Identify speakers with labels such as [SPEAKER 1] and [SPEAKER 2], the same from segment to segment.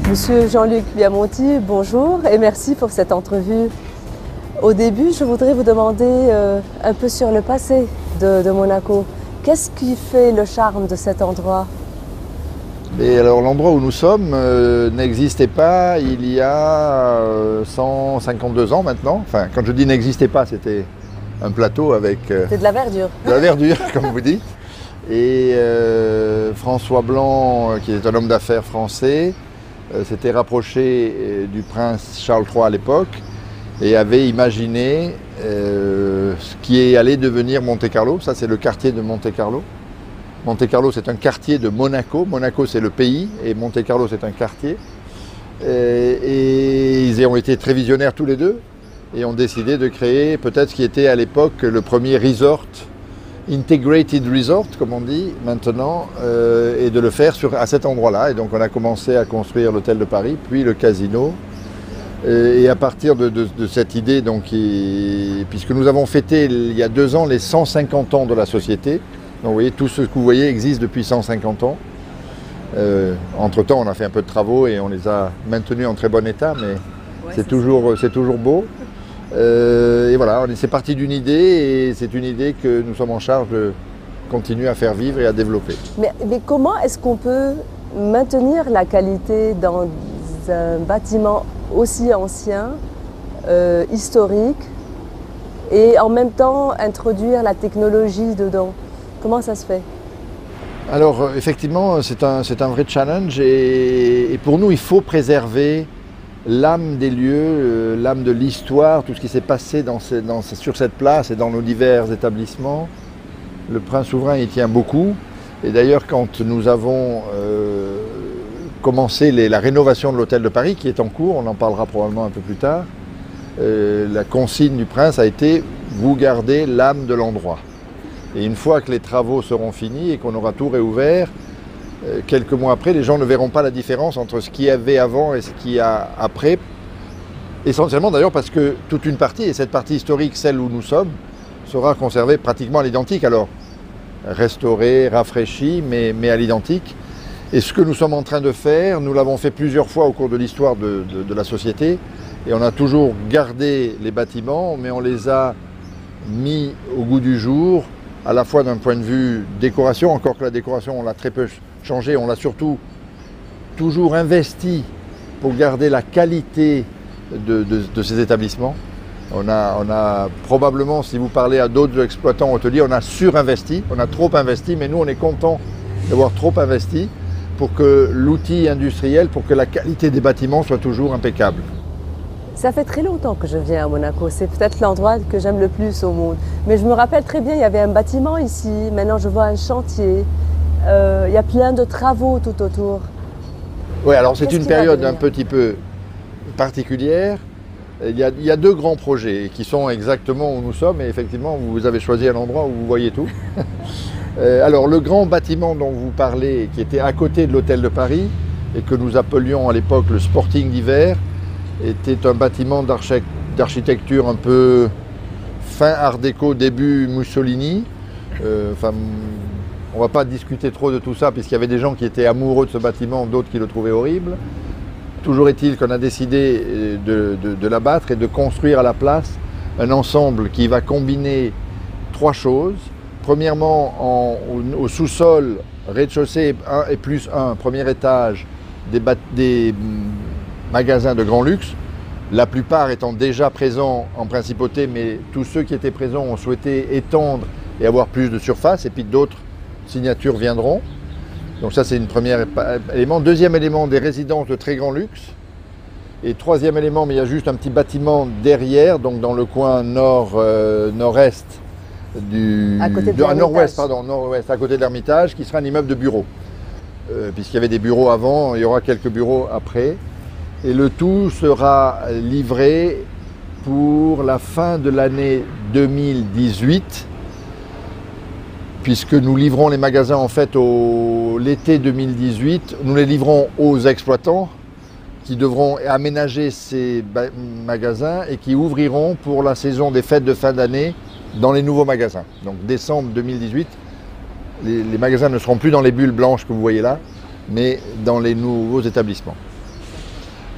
[SPEAKER 1] Monsieur Jean-Luc Biamonti, bonjour et merci pour cette entrevue. Au début, je voudrais vous demander un peu sur le passé de Monaco. Qu'est-ce qui fait le charme de cet endroit?
[SPEAKER 2] Et alors l'endroit où nous sommes n'existait pas il y a 152 ans maintenant. Enfin, quand je dis n'existait pas, c'était un plateau avec...
[SPEAKER 1] C'était de la verdure.
[SPEAKER 2] De la verdure, comme vous dites. Et François Blanc, qui est un homme d'affaires français, s'était rapproché du prince Charles III à l'époque et avait imaginé ce qui allait devenir Monte-Carlo. Ça, c'est le quartier de Monte-Carlo. Monte-Carlo, c'est un quartier de Monaco. Monaco, c'est le pays et Monte-Carlo, c'est un quartier. Et ils ont été très visionnaires tous les deux et ont décidé de créer peut-être ce qui était à l'époque le premier resort, Integrated Resort, comme on dit maintenant, et de le faire à cet endroit-là. Et donc on a commencé à construire l'hôtel de Paris, puis le casino. Et à partir de cette idée, donc, puisque nous avons fêté il y a 2 ans les 150 ans de la société, donc vous voyez, tout ce que vous voyez existe depuis 150 ans. Entre-temps, on a fait un peu de travaux et on les a maintenus en très bon état, mais ouais, c'est toujours beau. Et voilà, c'est parti d'une idée et c'est une idée que nous sommes en charge de continuer à faire vivre et à développer.
[SPEAKER 1] Mais comment est-ce qu'on peut maintenir la qualité dans un bâtiment aussi ancien, historique, et en même temps introduire la technologie dedans? Comment ça se fait?
[SPEAKER 2] Alors effectivement, c'est un vrai challenge et pour nous, il faut préserver l'âme des lieux, l'âme de l'histoire, tout ce qui s'est passé sur cette place et dans nos divers établissements. Le prince souverain y tient beaucoup. Et d'ailleurs, quand nous avons commencé la rénovation de l'hôtel de Paris, qui est en cours, on en parlera probablement un peu plus tard, la consigne du prince a été « vous gardez l'âme de l'endroit ». Et une fois que les travaux seront finis et qu'on aura tout réouvert, quelques mois après, les gens ne verront pas la différence entre ce qu'il y avait avant et ce qu'il y a après. Essentiellement d'ailleurs parce que toute une partie, et cette partie historique, celle où nous sommes, sera conservée pratiquement à l'identique. Alors, restaurée, rafraîchie, mais à l'identique. Et ce que nous sommes en train de faire, nous l'avons fait plusieurs fois au cours de l'histoire de la société. Et on a toujours gardé les bâtiments, mais on les a mis au goût du jour, à la fois d'un point de vue décoration, encore que la décoration, on l'a très peu changé, on l'a surtout toujours investi pour garder la qualité de ces établissements. On a probablement, si vous parlez à d'autres exploitants hôteliers, on a surinvesti, on a trop investi, mais nous on est content d'avoir trop investi pour que l'outil industriel, pour que la qualité des bâtiments soit toujours impeccable.
[SPEAKER 1] Ça fait très longtemps que je viens à Monaco, c'est peut-être l'endroit que j'aime le plus au monde. Mais je me rappelle très bien, il y avait un bâtiment ici, maintenant je vois un chantier, il y a plein de travaux tout autour.
[SPEAKER 2] Oui, alors c'est une période un petit peu particulière. Il y a 2 grands projets qui sont exactement où nous sommes et effectivement vous avez choisi un endroit où vous voyez tout. Alors le grand bâtiment dont vous parlez, qui était à côté de l'hôtel de Paris et que nous appelions à l'époque le Sporting d'hiver, était un bâtiment d'architecture un peu fin art déco, début Mussolini, enfin On ne va pas discuter trop de tout ça, puisqu'il y avait des gens qui étaient amoureux de ce bâtiment, d'autres qui le trouvaient horrible. Toujours est-il qu'on a décidé de l'abattre et de construire à la place un ensemble qui va combiner trois choses. Premièrement, au sous-sol, rez-de-chaussée et plus un, premier étage, des magasins de grand luxe. La plupart étant déjà présents en principauté, mais tous ceux qui étaient présents ont souhaité étendre et avoir plus de surface, et puis d'autres signatures viendront. Donc ça, c'est une première élément. Deuxième élément, des résidences de très grand luxe. Et troisième élément, mais il y a juste un petit bâtiment derrière, donc dans le coin nord-est nord-ouest, pardon, nord-ouest, à côté de l'Ermitage, qui sera un immeuble de bureaux. Puisqu'il y avait des bureaux avant, il y aura quelques bureaux après. Et le tout sera livré pour la fin de l'année 2018, puisque nous livrons les magasins en fait l'été 2018. Nous les livrons aux exploitants qui devront aménager ces magasins et qui ouvriront pour la saison des fêtes de fin d'année dans les nouveaux magasins. Donc décembre 2018, les magasins ne seront plus dans les bulles blanches que vous voyez là, mais dans les nouveaux établissements.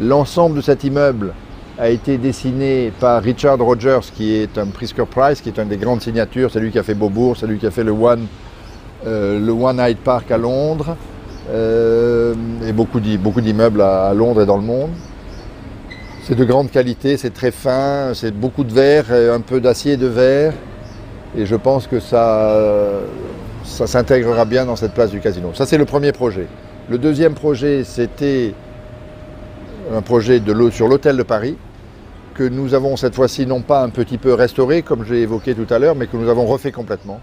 [SPEAKER 2] L'ensemble de cet immeuble a été dessiné par Richard Rogers, qui est un Pritzker Prize, qui est une des grandes signatures. C'est lui qui a fait Beaubourg, c'est lui qui a fait le One Hyde Park à Londres, et beaucoup d'immeubles à Londres et dans le monde. C'est de grande qualité, c'est très fin, c'est beaucoup de verre, un peu d'acier et de verre. Et je pense que ça s'intégrera bien dans cette place du Casino. Ça, c'est le premier projet. Le deuxième projet, c'était un projet sur l'hôtel de Paris, que nous avons cette fois-ci non pas un petit peu restauré, comme j'ai évoqué tout à l'heure, mais que nous avons refait complètement.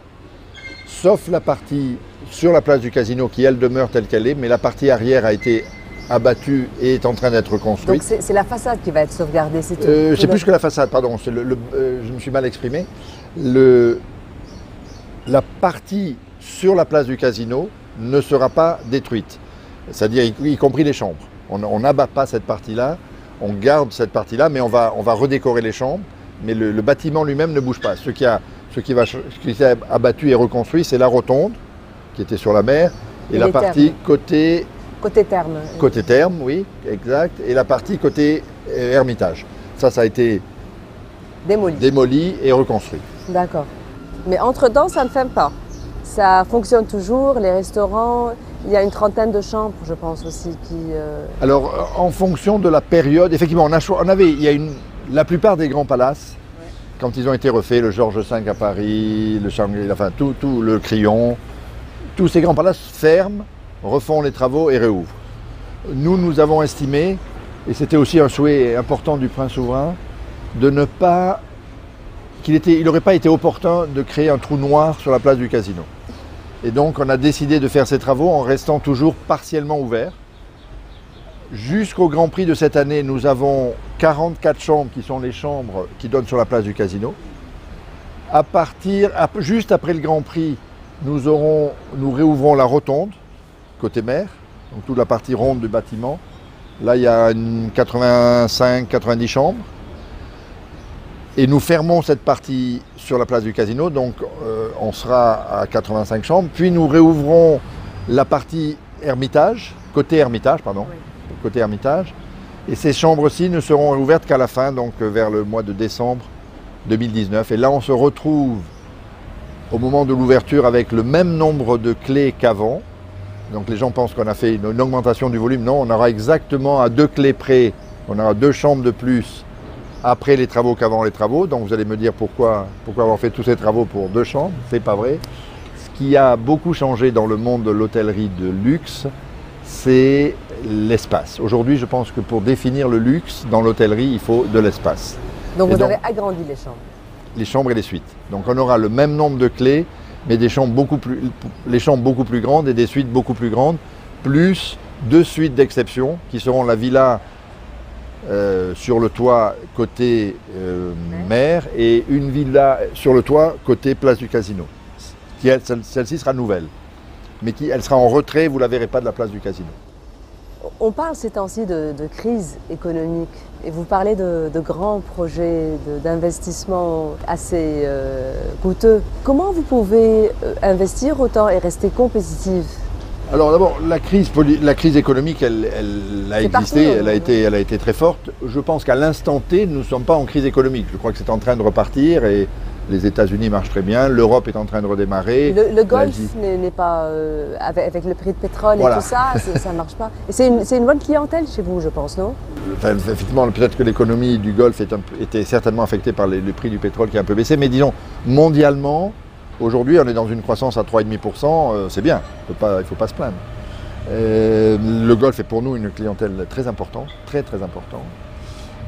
[SPEAKER 2] Sauf la partie sur la place du Casino, qui elle demeure telle qu'elle est, mais la partie arrière a été abattue et est en train d'être construite.
[SPEAKER 1] Donc c'est la façade qui va être sauvegardée, c'est tout.
[SPEAKER 2] C'est plus que la façade, pardon, je me suis mal exprimé. La partie sur la place du Casino ne sera pas détruite, c'est-à-dire y compris les chambres. On n'abat pas cette partie-là, on garde cette partie-là, mais on va redécorer les chambres. Mais le bâtiment lui-même ne bouge pas. Ce qui s'est abattu et reconstruit, c'est la rotonde, qui était sur la mer, et la partie côté
[SPEAKER 1] terme.
[SPEAKER 2] Côté terme, oui, exact. Et la partie côté Ermitage. Ça a été démoli et reconstruit.
[SPEAKER 1] D'accord. Mais entre-temps, ça ne ferme pas. Ça fonctionne toujours, les restaurants. Il y a une trentaine de chambres, je pense aussi, qui...
[SPEAKER 2] Alors, en fonction de la période, effectivement, la plupart des grands palaces, ouais, quand ils ont été refaits, le Georges V à Paris, le Shangri-La, enfin, tout le Crillon, tous ces grands palaces ferment, refont les travaux et réouvrent. Nous avons estimé, et c'était aussi un souhait important du prince souverain, de ne pas... il n'aurait pas été opportun de créer un trou noir sur la place du Casino. Et donc on a décidé de faire ces travaux en restant toujours partiellement ouverts. Jusqu'au Grand Prix de cette année, nous avons 44 chambres qui sont les chambres qui donnent sur la place du Casino. Juste après le Grand Prix, nous réouvrons la rotonde, côté mer, donc toute la partie ronde du bâtiment. Là, il y a 85-90 chambres. Et nous fermons cette partie sur la place du Casino, donc on sera à 85 chambres. Puis nous réouvrons la partie Ermitage, côté Ermitage, pardon, oui, côté Ermitage. Et ces chambres-ci ne seront ouvertes qu'à la fin, donc vers le mois de décembre 2019. Et là, on se retrouve au moment de l'ouverture avec le même nombre de clés qu'avant. Donc les gens pensent qu'on a fait une augmentation du volume. Non, on aura exactement à 2 clés près, on aura 2 chambres de plus après les travaux qu'avant les travaux. Donc vous allez me dire pourquoi avoir fait tous ces travaux pour 2 chambres, c'est pas vrai. Ce qui a beaucoup changé dans le monde de l'hôtellerie de luxe, c'est l'espace. Aujourd'hui, je pense que pour définir le luxe dans l'hôtellerie, il faut de l'espace.
[SPEAKER 1] Donc vous avez agrandi les chambres?
[SPEAKER 2] Les chambres et les suites. Donc on aura le même nombre de clés, mais les chambres beaucoup plus grandes et des suites beaucoup plus grandes, plus 2 suites d'exception qui seront la villa sur le toit côté mer et une villa sur le toit côté place du Casino. Celle-ci sera nouvelle, mais elle sera en retrait, vous ne la verrez pas de la place du Casino.
[SPEAKER 1] On parle ces temps-ci de crise économique et vous parlez de grands projets d'investissement assez coûteux. Comment vous pouvez investir autant et rester compétitif?
[SPEAKER 2] Alors d'abord, la crise économique, elle a existé, elle a été très forte. Je pense qu'à l'instant T, nous ne sommes pas en crise économique. Je crois que c'est en train de repartir et les États-Unis marchent très bien, l'Europe est en train de redémarrer.
[SPEAKER 1] Le Golfe n'est pas, avec le prix de pétrole et tout ça, ça ne marche pas. Et c'est une bonne clientèle chez vous, je pense, non?
[SPEAKER 2] Enfin, effectivement, peut-être que l'économie du Golfe était certainement affectée par le prix du pétrole qui a un peu baissé, mais disons, mondialement, aujourd'hui, on est dans une croissance à 3,5%, c'est bien, il ne faut pas se plaindre. Le Golfe est pour nous une clientèle très importante, très très importante.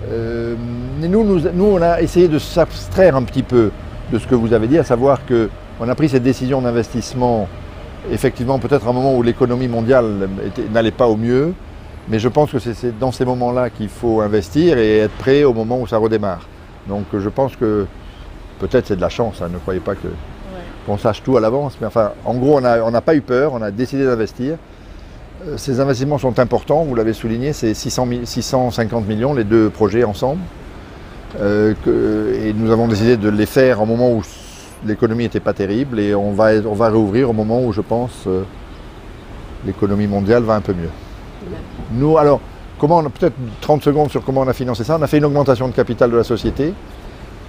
[SPEAKER 2] Nous, on a essayé de s'abstraire un petit peu de ce que vous avez dit, à savoir qu'on a pris cette décision d'investissement, effectivement, peut-être à un moment où l'économie mondiale n'allait pas au mieux, mais je pense que c'est dans ces moments-là qu'il faut investir et être prêt au moment où ça redémarre. Donc je pense que peut-être c'est de la chance, hein, ne croyez pas qu'on sache tout à l'avance, mais enfin, en gros, on n'a pas eu peur, on a décidé d'investir. Ces investissements sont importants, vous l'avez souligné, c'est 650 millions, les deux projets ensemble. Et nous avons décidé de les faire au moment où l'économie n'était pas terrible et on va réouvrir au moment où je pense l'économie mondiale va un peu mieux. Nous, alors, peut-être 30 secondes sur comment on a financé ça. On a fait une augmentation de capital de la société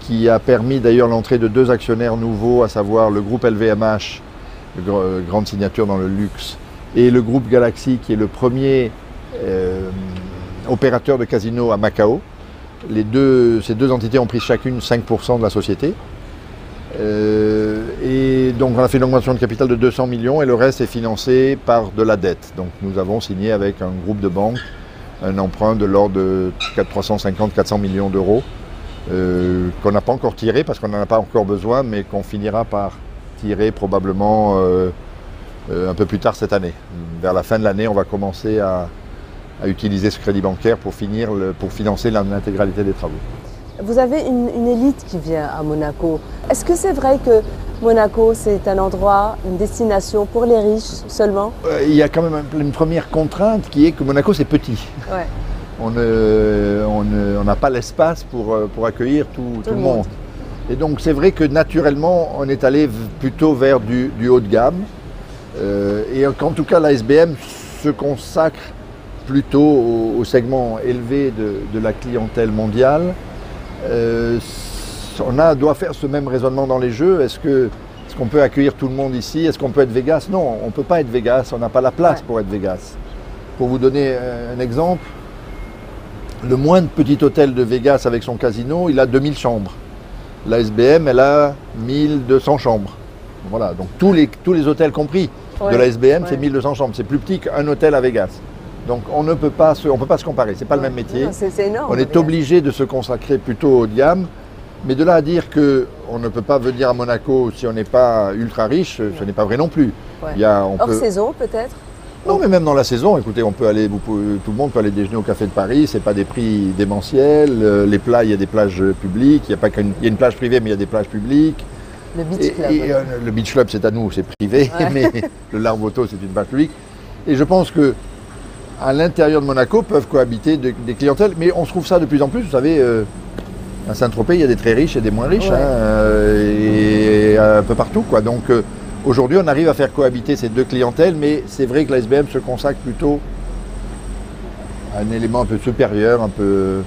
[SPEAKER 2] qui a permis d'ailleurs l'entrée de deux actionnaires nouveaux, à savoir le groupe LVMH, grande signature dans le luxe, et le groupe Galaxy qui est le premier opérateur de casino à Macao. Ces deux entités ont pris chacune 5% de la société. Et donc on a fait une augmentation de capital de 200 millions et le reste est financé par de la dette. Donc nous avons signé avec un groupe de banques un emprunt de l'ordre de 350-400 millions d'euros qu'on n'a pas encore tiré parce qu'on n'en a pas encore besoin, mais qu'on finira par tirer probablement un peu plus tard cette année. Vers la fin de l'année, on va commencer à utiliser ce crédit bancaire pour financer l'intégralité des travaux.
[SPEAKER 1] Vous avez une élite qui vient à Monaco. Est-ce que c'est vrai que Monaco, c'est un endroit, une destination pour les riches seulement?
[SPEAKER 2] Il y a quand même une première contrainte qui est que Monaco, c'est petit.
[SPEAKER 1] Ouais.
[SPEAKER 2] On n'a pas l'espace pour accueillir tout le monde. Et donc c'est vrai que naturellement, on est allé plutôt vers du haut de gamme. Et qu'en tout cas, la SBM se consacre plutôt au segment élevé de la clientèle mondiale. On doit faire ce même raisonnement dans les jeux. Est-ce qu'on peut accueillir tout le monde ici? Est-ce qu'on peut être Vegas? Non, on ne peut pas être Vegas, on n'a pas la place pour être Vegas. Pour vous donner un exemple, le moindre petit hôtel de Vegas avec son casino, il a 2000 chambres. La SBM, elle a 1200 chambres. Voilà, donc tous les hôtels compris de la SBM, c'est 1200 chambres. C'est plus petit qu'un hôtel à Vegas. Donc on ne peut pas se comparer, c'est pas le même métier.
[SPEAKER 1] C'est énorme.
[SPEAKER 2] On est obligé de se consacrer plutôt au haut de gamme. Mais de là à dire qu'on ne peut pas venir à Monaco si on n'est pas ultra riche, ce n'est pas vrai non plus.
[SPEAKER 1] Ouais. Hors saison peut-être?
[SPEAKER 2] Non, mais même dans la saison, écoutez, tout le monde peut aller déjeuner au Café de Paris, c'est pas des prix démentiels. Les plats, il y a des plages publiques, il y a une plage privée, mais il y a des plages publiques.
[SPEAKER 1] Le Beach Club.
[SPEAKER 2] Le Beach Club, c'est à nous, c'est privé, mais le Larvoto, c'est une plage publique. Et je pense que à l'intérieur de Monaco peuvent cohabiter des clientèles, mais on se trouve ça de plus en plus, vous savez. À Saint-Tropez, il y a des très riches et des moins riches, et un peu partout, quoi. Donc aujourd'hui, on arrive à faire cohabiter ces deux clientèles, mais c'est vrai que la SBM se consacre plutôt à un élément un peu supérieur, un peu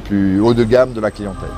[SPEAKER 2] plus haut de gamme de la clientèle.